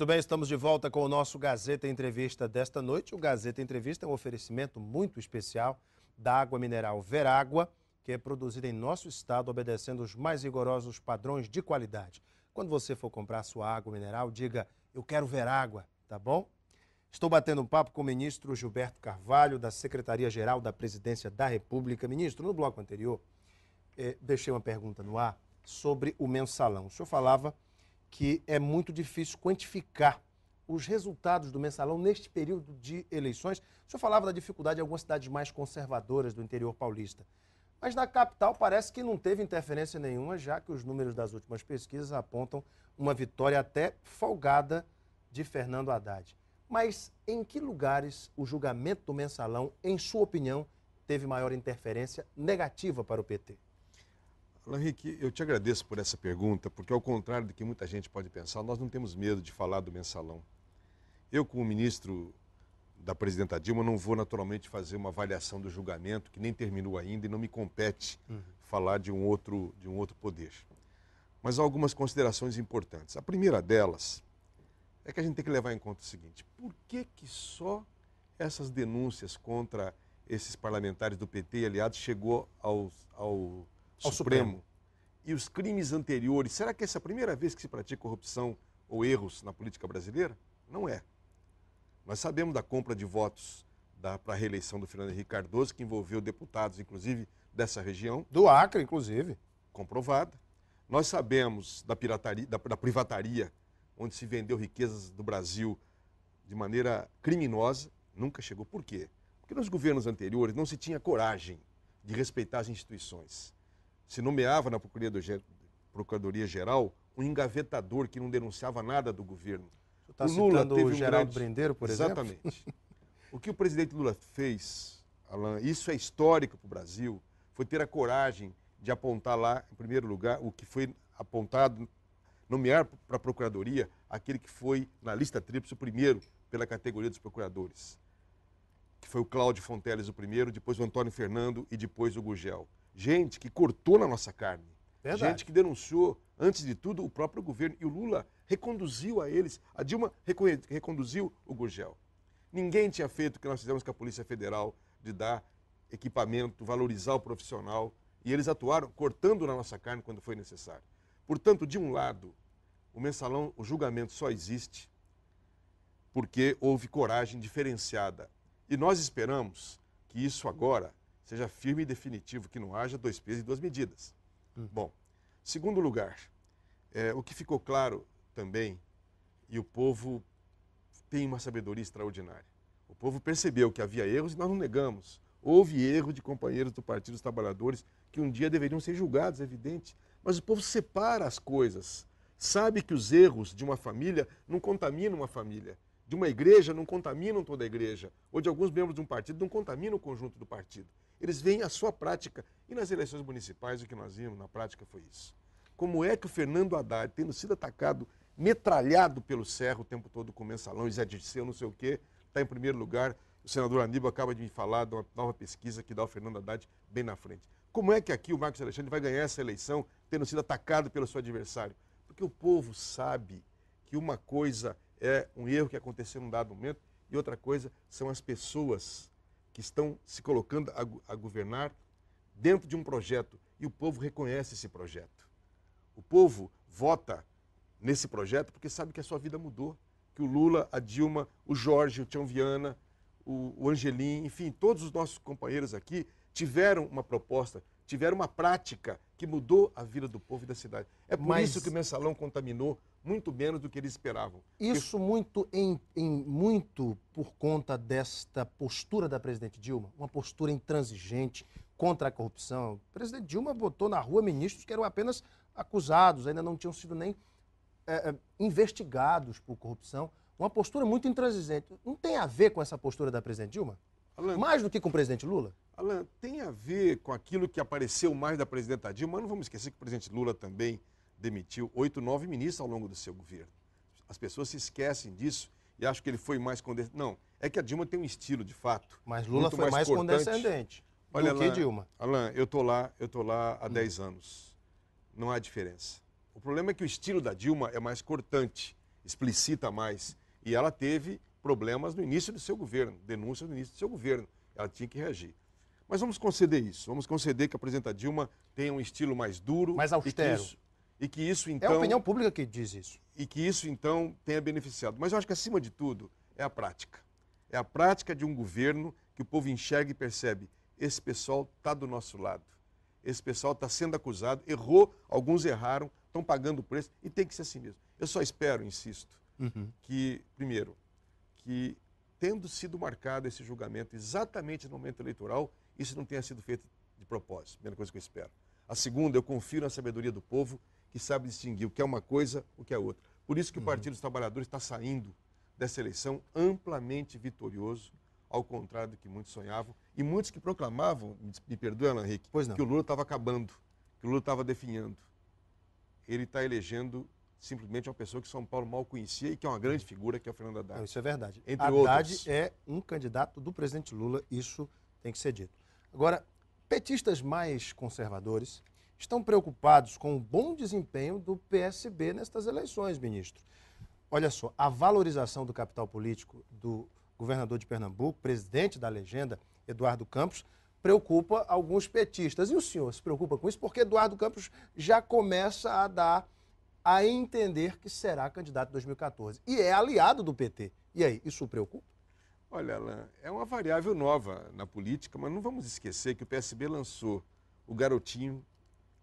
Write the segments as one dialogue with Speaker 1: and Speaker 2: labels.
Speaker 1: bem, estamos de volta com o nosso Gazeta Entrevista desta noite. O Gazeta Entrevista é um oferecimento muito especial da água mineral Verágua, que é produzida em nosso estado, obedecendo os mais rigorosos padrões de qualidade. Quando você for comprar sua água mineral, diga, eu quero Verágua, tá bom? Estou batendo um papo com o ministro Gilberto Carvalho, da Secretaria-Geral da Presidência da República. Ministro, no bloco anterior, deixei uma pergunta no ar sobre o mensalão. O senhor falava que é muito difícil quantificar os resultados do mensalão neste período de eleições. O senhor falava da dificuldade em algumas cidades mais conservadoras do interior paulista. Mas na capital parece que não teve interferência nenhuma, já que os números das últimas pesquisas apontam uma vitória até folgada de Fernando Haddad. Mas em que lugares o julgamento do mensalão, em sua opinião, teve maior interferência negativa para o PT?
Speaker 2: Alain Henrique, eu te agradeço por essa pergunta, porque ao contrário do que muita gente pode pensar, nós não temos medo de falar do mensalão. Eu, como ministro da presidenta Dilma, não vou naturalmente fazer uma avaliação do julgamento, que nem terminou ainda e não me compete falar de um outro poder. Mas há algumas considerações importantes. A primeira delas é que a gente tem que levar em conta o seguinte: por que só essas denúncias contra esses parlamentares do PT e aliados chegou ao Supremo? E os crimes anteriores, será que essa é a primeira vez que se pratica corrupção ou erros na política brasileira? Não é. Nós sabemos da compra de votos para a reeleição do Fernando Henrique Cardoso, que envolveu deputados, inclusive, dessa região.
Speaker 1: Do Acre, inclusive.
Speaker 2: Comprovada. Nós sabemos da pirataria, da privataria, onde se vendeu riquezas do Brasil de maneira criminosa. Nunca chegou. Por quê? Porque nos governos anteriores não se tinha coragem de respeitar as instituições. Se nomeava na Procuradoria-Geral um engavetador que não denunciava nada do governo.
Speaker 1: Está citando o Geraldo Brindeiro, por exemplo?
Speaker 2: Exatamente. O que o presidente Lula fez, Alain, isso é histórico para o Brasil, foi ter a coragem de apontar lá, em primeiro lugar, o que foi apontado, nomear para a Procuradoria aquele que foi, na lista tríplice, o primeiro pela categoria dos procuradores, que foi o Cláudio Fonteles, o primeiro, depois o Antônio Fernando e depois o Gugel. Gente que cortou na nossa carne. Verdade. Gente que denunciou, antes de tudo, o próprio governo. E o Lula reconduziu a eles. A Dilma reconduziu o Gugel. Ninguém tinha feito o que nós fizemos com a Polícia Federal, de dar equipamento, valorizar o profissional. E eles atuaram cortando na nossa carne quando foi necessário. Portanto, de um lado, o mensalão, o julgamento só existe porque houve coragem diferenciada. E nós esperamos que isso agora seja firme e definitivo, que não haja dois pesos e duas medidas. Bom, segundo lugar, o que ficou claro também, e o povo tem uma sabedoria extraordinária. O povo percebeu que havia erros e nós não negamos. Houve erro de companheiros do Partido dos Trabalhadores que um dia deveriam ser julgados, é evidente. Mas o povo separa as coisas. Sabe que os erros de uma família não contaminam uma família. De uma igreja não contaminam toda a igreja. Ou de alguns membros de um partido não contaminam o conjunto do partido. Eles veem a sua prática. E nas eleições municipais, o que nós vimos na prática foi isso. Como é que o Fernando Haddad, tendo sido atacado, metralhado pelo Serra o tempo todo com mensalão e Zé Dirceu, não sei o quê, está em primeiro lugar. O senador Aníbal acaba de me falar de uma nova pesquisa que dá o Fernando Haddad bem na frente. Como é que aqui o Marcos Alexandre vai ganhar essa eleição tendo sido atacado pelo seu adversário? Porque o povo sabe que uma coisa é um erro que aconteceu num dado momento e outra coisa são as pessoas que estão se colocando a governar dentro de um projeto, e o povo reconhece esse projeto. O povo vota nesse projeto porque sabe que a sua vida mudou, que o Lula, a Dilma, o Jorge, o Tião Viana, o Angelim, enfim, todos os nossos companheiros aqui tiveram uma proposta, tiveram uma prática que mudou a vida do povo e da cidade. É por isso que o mensalão contaminou muito menos do que eles esperavam.
Speaker 1: Isso muito por conta desta postura da presidente Dilma, uma postura intransigente contra a corrupção. O presidente Dilma botou na rua ministros que eram apenas acusados, ainda não tinham sido nem investigados por corrupção. Uma postura muito intransigente. Não tem a ver com essa postura da presidente Dilma? Alain, mais do que com o presidente Lula?
Speaker 2: Alain, tem a ver com aquilo que apareceu mais da presidenta Dilma, mas não vamos esquecer que o presidente Lula também demitiu 8, 9 ministros ao longo do seu governo. As pessoas se esquecem disso e acham que ele foi mais condescendente. Não, é que a Dilma tem um estilo, de fato.
Speaker 1: Mas Lula foi mais condescendente do que Dilma.
Speaker 2: Alain, eu tô lá há 10 anos. Não há diferença. O problema é que o estilo da Dilma é mais cortante explicita mais. E ela teve problemas no início do seu governo, denúncias no início do seu governo. Ela tinha que reagir. Mas vamos conceder isso. Vamos conceder que a presidenta Dilma tenha um estilo mais duro.
Speaker 1: Mais austero.
Speaker 2: E que isso,
Speaker 1: É
Speaker 2: então...
Speaker 1: a opinião pública que diz isso.
Speaker 2: E que isso, então, tenha beneficiado. Mas eu acho que, acima de tudo, é a prática. É a prática de um governo que o povo enxerga e percebe. Esse pessoal está do nosso lado. Esse pessoal está sendo acusado, errou, alguns erraram, estão pagando o preço e tem que ser assim mesmo. Eu só espero, insisto, que, primeiro, que tendo sido marcado esse julgamento exatamente no momento eleitoral, isso não tenha sido feito de propósito. Primeira coisa que eu espero. A segunda, eu confio na sabedoria do povo, que sabe distinguir o que é uma coisa, o que é outra. Por isso que o Partido dos Trabalhadores está saindo dessa eleição amplamente vitorioso, ao contrário do que muitos sonhavam, e muitos que proclamavam, me perdoe, Alan Henrique, que o Lula estava acabando, que o Lula estava definhando. Ele está elegendo simplesmente uma pessoa que São Paulo mal conhecia e que é uma grande figura, que é o Fernando Haddad.
Speaker 1: Isso é verdade.
Speaker 2: Entre
Speaker 1: Haddad
Speaker 2: outros.
Speaker 1: é um candidato do presidente Lula, isso tem que ser dito. Agora, petistas mais conservadores estão preocupados com o bom desempenho do PSB nestas eleições, ministro. Olha só, a valorização do capital político do governador de Pernambuco, presidente da legenda, Eduardo Campos, preocupa alguns petistas. E o senhor se preocupa com isso? Porque Eduardo Campos já começa a entender que será candidato em 2014. E é aliado do PT. E aí, isso o preocupa?
Speaker 2: Olha, Alain, é uma variável nova na política, mas não vamos esquecer que o PSB lançou o garotinho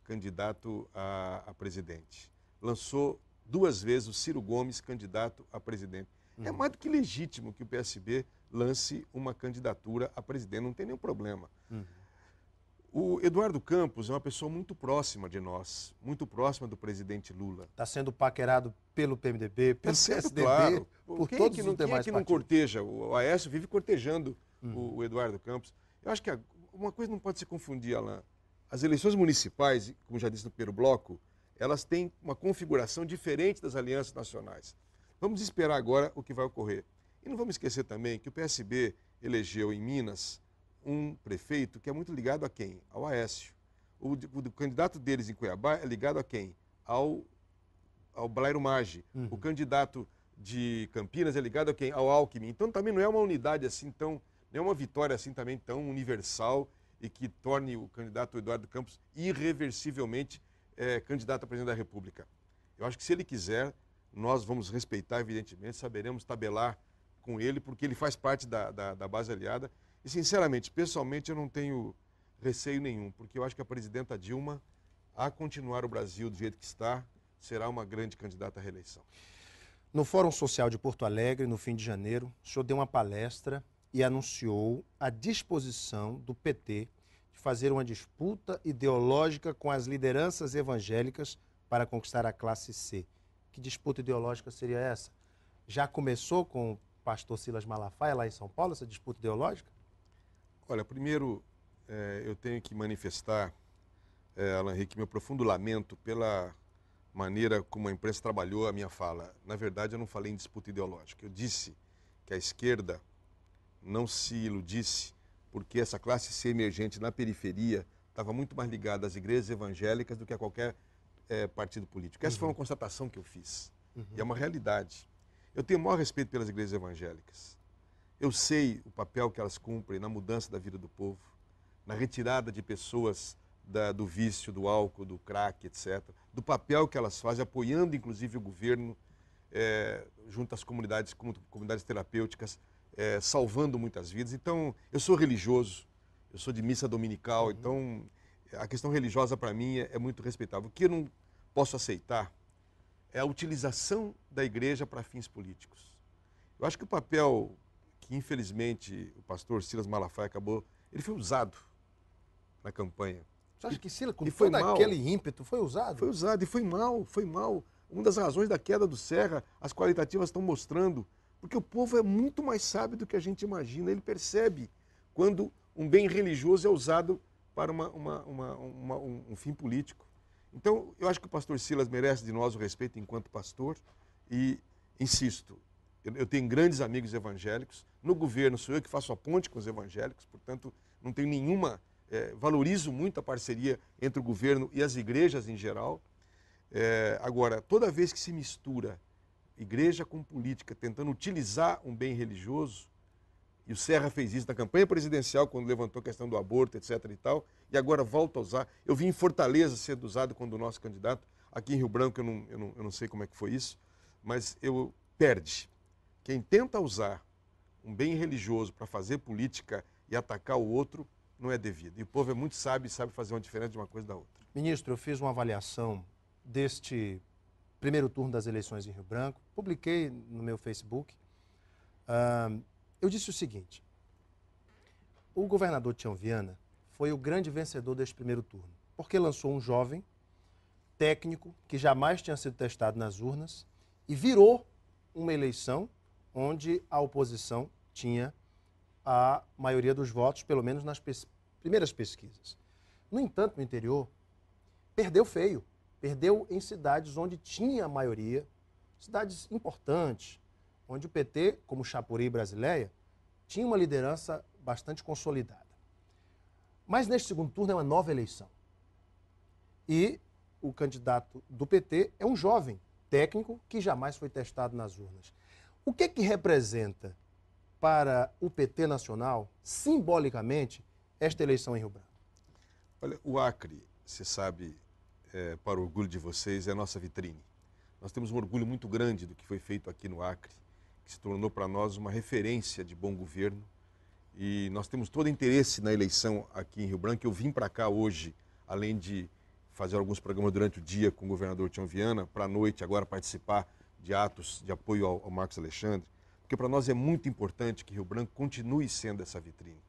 Speaker 2: candidato a presidente. Lançou 2 vezes o Ciro Gomes candidato a presidente. É mais do que legítimo que o PSB lance uma candidatura a presidente, não tem nenhum problema. O Eduardo Campos é uma pessoa muito próxima de nós, muito próxima do presidente Lula.
Speaker 1: Está sendo paquerado pelo PMDB, pelo PSDB,
Speaker 2: claro.
Speaker 1: por
Speaker 2: Quem
Speaker 1: todos
Speaker 2: é
Speaker 1: os
Speaker 2: que não,
Speaker 1: demais
Speaker 2: quem é que não
Speaker 1: partidos.
Speaker 2: corteja? O Aécio vive cortejando o Eduardo Campos. Eu acho que uma coisa não pode se confundir, Alain. As eleições municipais, como já disse no primeiro bloco, elas têm uma configuração diferente das alianças nacionais. Vamos esperar agora o que vai ocorrer. E não vamos esquecer também que o PSB elegeu em Minas um prefeito que é muito ligado a quem? Ao Aécio. O candidato deles em Cuiabá é ligado a quem? Ao Blairo Maggi. O candidato de Campinas é ligado a quem? Ao Alckmin. Então também não é uma unidade assim tão, não é uma vitória assim também tão universal e que torne o candidato Eduardo Campos irreversivelmente candidato a presidente da República. Eu acho que se ele quiser, nós vamos respeitar, evidentemente, saberemos tabelar com ele, porque ele faz parte da base aliada. E, sinceramente, pessoalmente, eu não tenho receio nenhum, porque eu acho que a presidenta Dilma, a continuar o Brasil do jeito que está, será uma grande candidata à reeleição.
Speaker 1: No Fórum Social de Porto Alegre, no fim de janeiro, o senhor deu uma palestra e anunciou a disposição do PT de fazer uma disputa ideológica com as lideranças evangélicas para conquistar a classe C. Que disputa ideológica seria essa? Já começou com o pastor Silas Malafaia lá em São Paulo, essa disputa ideológica?
Speaker 2: Olha, primeiro eu tenho que manifestar, Alan Henrique, meu profundo lamento pela maneira como a imprensa trabalhou a minha fala. Na verdade, eu não falei em disputa ideológica. Eu disse que a esquerda não se iludisse, porque essa classe C emergente na periferia estava muito mais ligada às igrejas evangélicas do que a qualquer partido político. Essa foi uma constatação que eu fiz. E é uma realidade. Eu tenho o maior respeito pelas igrejas evangélicas. Eu sei o papel que elas cumprem na mudança da vida do povo, na retirada de pessoas do vício, do álcool, do crack, etc. Do papel que elas fazem, apoiando inclusive o governo, junto às comunidades, como comunidades terapêuticas, salvando muitas vidas. Então, eu sou religioso, eu sou de missa dominical, então a questão religiosa para mim é muito respeitável. O que eu não posso aceitar é a utilização da igreja para fins políticos. Eu acho que o papel que, infelizmente, o pastor Silas Malafaia ele foi usado na campanha.
Speaker 1: Você acha que Silas, com
Speaker 2: foi
Speaker 1: todo
Speaker 2: mal.
Speaker 1: aquele ímpeto, foi usado?
Speaker 2: Foi usado e foi mal. Uma das razões da queda do Serra, as qualitativas estão mostrando, porque o povo é muito mais sábio do que a gente imagina. Ele percebe quando um bem religioso é usado para um fim político. Então, eu acho que o pastor Silas merece de nós o respeito enquanto pastor e, insisto, eu tenho grandes amigos evangélicos, no governo sou eu que faço a ponte com os evangélicos, portanto, não tenho nenhuma... valorizo muito a parceria entre o governo e as igrejas em geral. Agora, toda vez que se mistura igreja com política, tentando utilizar um bem religioso, e o Serra fez isso na campanha presidencial, quando levantou a questão do aborto, etc. e tal, e agora volta a usar. Eu vi em Fortaleza sendo usado quando o nosso candidato, aqui em Rio Branco eu não sei como é que foi isso, mas perde. Quem tenta usar um bem religioso para fazer política e atacar o outro, não é devido. E o povo é muito sábio e sabe fazer uma diferença de uma coisa da outra.
Speaker 1: Ministro, eu fiz uma avaliação deste primeiro turno das eleições em Rio Branco, publiquei no meu Facebook. Eu disse o seguinte: o governador Tião Viana foi o grande vencedor deste primeiro turno, porque lançou um jovem técnico que jamais tinha sido testado nas urnas e virou uma eleição onde a oposição tinha a maioria dos votos, pelo menos nas primeiras pesquisas. No entanto, no interior, perdeu feio. Perdeu em cidades onde tinha a maioria, cidades importantes, onde o PT, como Chapuri e Brasileia, tinha uma liderança bastante consolidada. Mas neste segundo turno é uma nova eleição. E o candidato do PT é um jovem técnico que jamais foi testado nas urnas. O que representa para o PT nacional, simbolicamente, esta eleição em Rio Branco?
Speaker 2: Olha, o Acre, você sabe, para o orgulho de vocês, é a nossa vitrine. Nós temos um orgulho muito grande do que foi feito aqui no Acre, que se tornou para nós uma referência de bom governo. E nós temos todo interesse na eleição aqui em Rio Branco. Eu vim para cá hoje, além de fazer alguns programas durante o dia com o governador Tião Viana, para a noite agora participar de atos de apoio ao Marcos Alexandre, porque para nós é muito importante que Rio Branco continue sendo essa vitrine.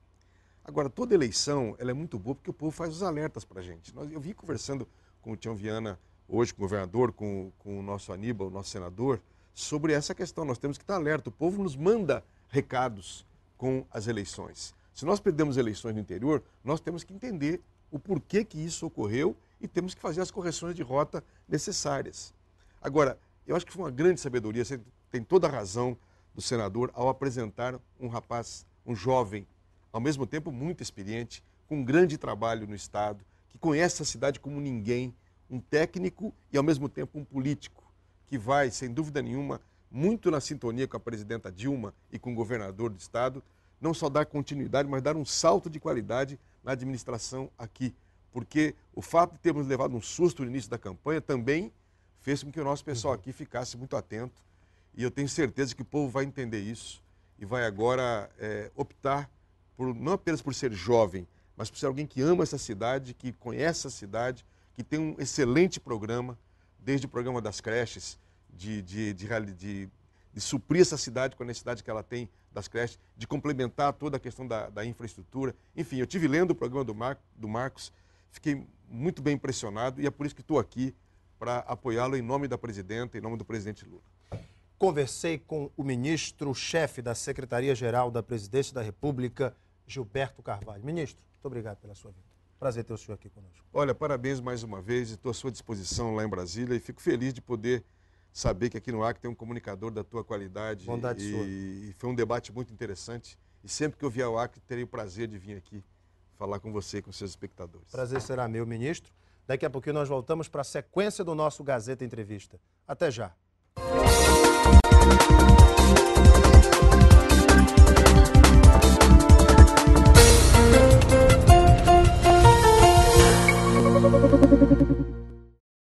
Speaker 2: Agora, toda eleição ela é muito boa porque o povo faz os alertas para a gente. Eu vim conversando com o Tião Viana hoje, com o governador, com o nosso Aníbal, o nosso senador, sobre essa questão. Nós temos que estar alerta. O povo nos manda recados com as eleições. Se nós perdemos eleições no interior, nós temos que entender o porquê que isso ocorreu e temos que fazer as correções de rota necessárias. Agora, eu acho que foi uma grande sabedoria, você tem toda a razão do senador ao apresentar um rapaz, um jovem, ao mesmo tempo muito experiente, com um grande trabalho no Estado, que conhece a cidade como ninguém, um técnico e ao mesmo tempo um político, que vai, sem dúvida nenhuma, muito na sintonia com a presidenta Dilma e com o governador do Estado, não só dar continuidade, mas dar um salto de qualidade na administração aqui. Porque o fato de termos levado um susto no início da campanha também fez com que o nosso pessoal aqui ficasse muito atento. E eu tenho certeza que o povo vai entender isso e vai agora optar por, não apenas por ser jovem, mas por ser alguém que ama essa cidade, que conhece a cidade, que tem um excelente programa, desde o programa das creches, de suprir essa cidade com a necessidade que ela tem das creches, de complementar toda a questão da infraestrutura. Enfim, eu estive lendo o programa do Marcos, fiquei muito bem impressionado e é por isso que estou aqui para apoiá-lo em nome da presidenta, em nome do presidente Lula.
Speaker 1: Conversei com o ministro-chefe da Secretaria-Geral da Presidência da República, Gilberto Carvalho. Ministro, muito obrigado pela sua vinda. Prazer ter o senhor aqui conosco.
Speaker 2: Olha, parabéns mais uma vez, estou à sua disposição lá em Brasília e fico feliz de poder saber que aqui no Acre tem um comunicador da tua qualidade.
Speaker 1: Bondade sua.
Speaker 2: E foi um debate muito interessante. E sempre que eu vier ao Acre, terei o prazer de vir aqui falar com você e com seus espectadores.
Speaker 1: Prazer será meu, ministro. Daqui a pouquinho nós voltamos para a sequência do nosso Gazeta Entrevista. Até já.